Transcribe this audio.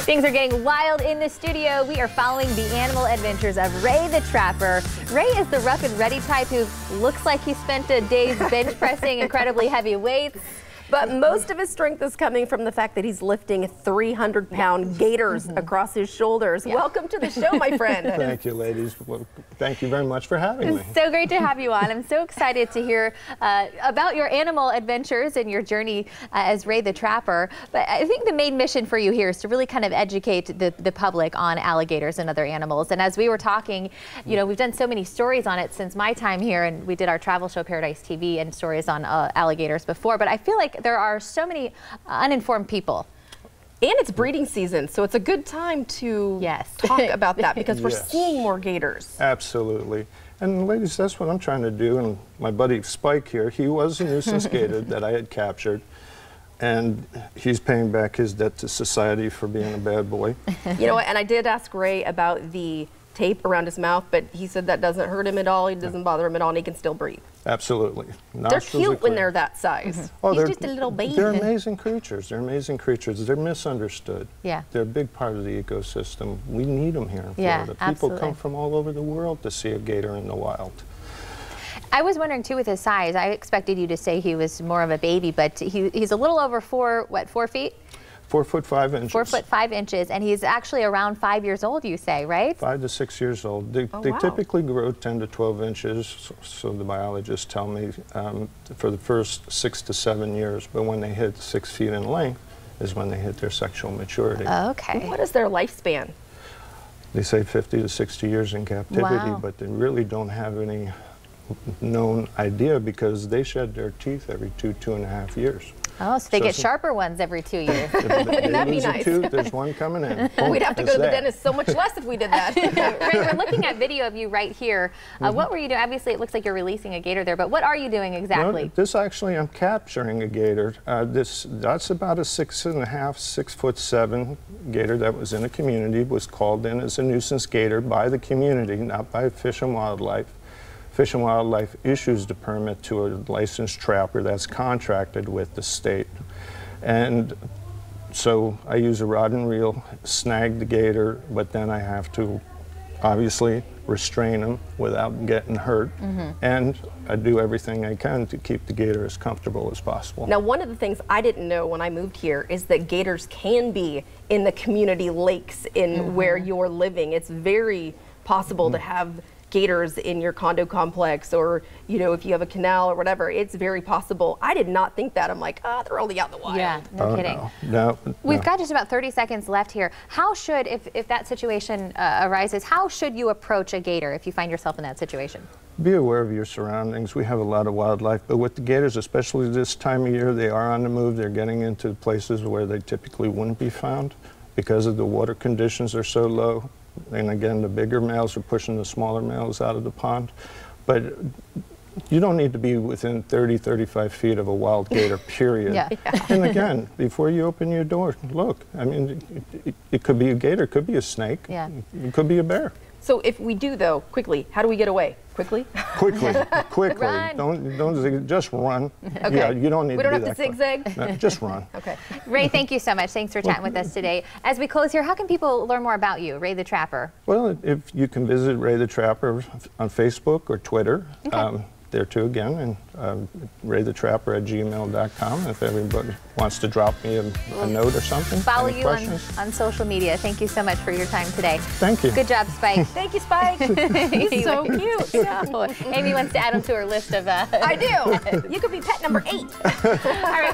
Things are getting wild in the studio. We are following the animal adventures of Ray the Trapper. Ray is the rough and ready type who looks like he spent a day's bench pressing incredibly heavy weights. But most of his strength is coming from the fact that he's lifting 300-pound gators across his shoulders. Yeah. Welcome to the show, my friend. Thank you, ladies. Well, thank you very much for having me. It's so great to have you on. I'm so excited to hear about your animal adventures and your journey as Ray the Trapper. But I think the main mission for you here is to really kind of educate the public on alligators and other animals. And as we were talking, you know, we've done so many stories on it since my time here, and we did our travel show Paradise TV and stories on alligators before. But I feel like there are so many uninformed people. And it's breeding season, so it's a good time to talk about that because we're seeing more gators. Absolutely. And ladies, that's what I'm trying to do. And my buddy Spike here, he was a nuisance gator that I had captured. And he's paying back his debt to society for being a bad boy. You know what, and I did ask Ray about the tape around his mouth, but he said that doesn't hurt him at all, it doesn't bother him at all, and he can still breathe. Absolutely. They're cute when they're that size. Oh, He's just a little baby. They're amazing creatures. They're amazing creatures. They're misunderstood. Yeah. They're a big part of the ecosystem. We need them here in Florida. Yeah, People absolutely. come from all over the world to see a gator in the wild. I was wondering too with his size, I expected you to say he was more of a baby, but he's a little over 4 feet? 4 foot 5 inches. 4 foot 5 inches, and he's actually around 5 years old, you say, right? 5 to 6 years old. They typically grow 10 to 12 inches, so the biologists tell me, for the first 6 to 7 years. But when they hit 6 feet in length is when they hit their sexual maturity. Okay. What is their lifespan? They say 50 to 60 years in captivity, but they really don't have any known idea because they shed their teeth every 2.5 years. Oh, so they get sharper ones every 2 years. Wouldn't that be nice? There's one coming in. Boom, we'd have to go to the dentist so much less if we did that. Ray, we're looking at video of you right here. What were you doing? Obviously, it looks like you're releasing a gator there, but what are you doing exactly? No, this actually, I'm capturing a gator. That's about a 6.5, 6'7" gator that was in a community, was called in as a nuisance gator by the community, not by Fish and Wildlife. Fish and Wildlife issues the permit to a licensed trapper that's contracted with the state. And so I use a rod and reel, snag the gator, but then I have to obviously restrain him without getting hurt. And I do everything I can to keep the gator as comfortable as possible. Now, one of the things I didn't know when I moved here is that gators can be in the community lakes in where you're living. It's very possible to have gators in your condo complex, or you know, if you have a canal or whatever, it's very possible. I did not think that. I'm like, they're only out in the wild. Yeah, no kidding. No. We've got just about 30 seconds left here. How should, if that situation arises, how should you approach a gator if you find yourself in that situation? Be aware of your surroundings. We have a lot of wildlife, but with the gators, especially this time of year, they are on the move. They're getting into places where they typically wouldn't be found because of the water conditions are so low. And again, the bigger males are pushing the smaller males out of the pond. But you don't need to be within 30, 35 feet of a wild gator, period. And again, before you open your door, look. I mean, it could be a gator, it could be a snake, it could be a bear. So if we do, though, quickly, how do we get away? Quickly? Quickly. Run. Don't just run. Okay. Yeah, you don't need we don't to have to zigzag? No, just run. Okay. Ray, thank you so much. Thanks for chatting with us today. As we close here, how can people learn more about you, Ray the Trapper? Well, if you can visit Ray the Trapper on Facebook or Twitter. There too again, and raythetrapper@gmail.com if everybody wants to drop me a note or something. Follow you on social media. Thank you so much for your time today. Thank you. Good job, Spike. Thank you, Spike. He's so cute. Amy wants to add him to her list of... I do. You could be pet number 8. All right.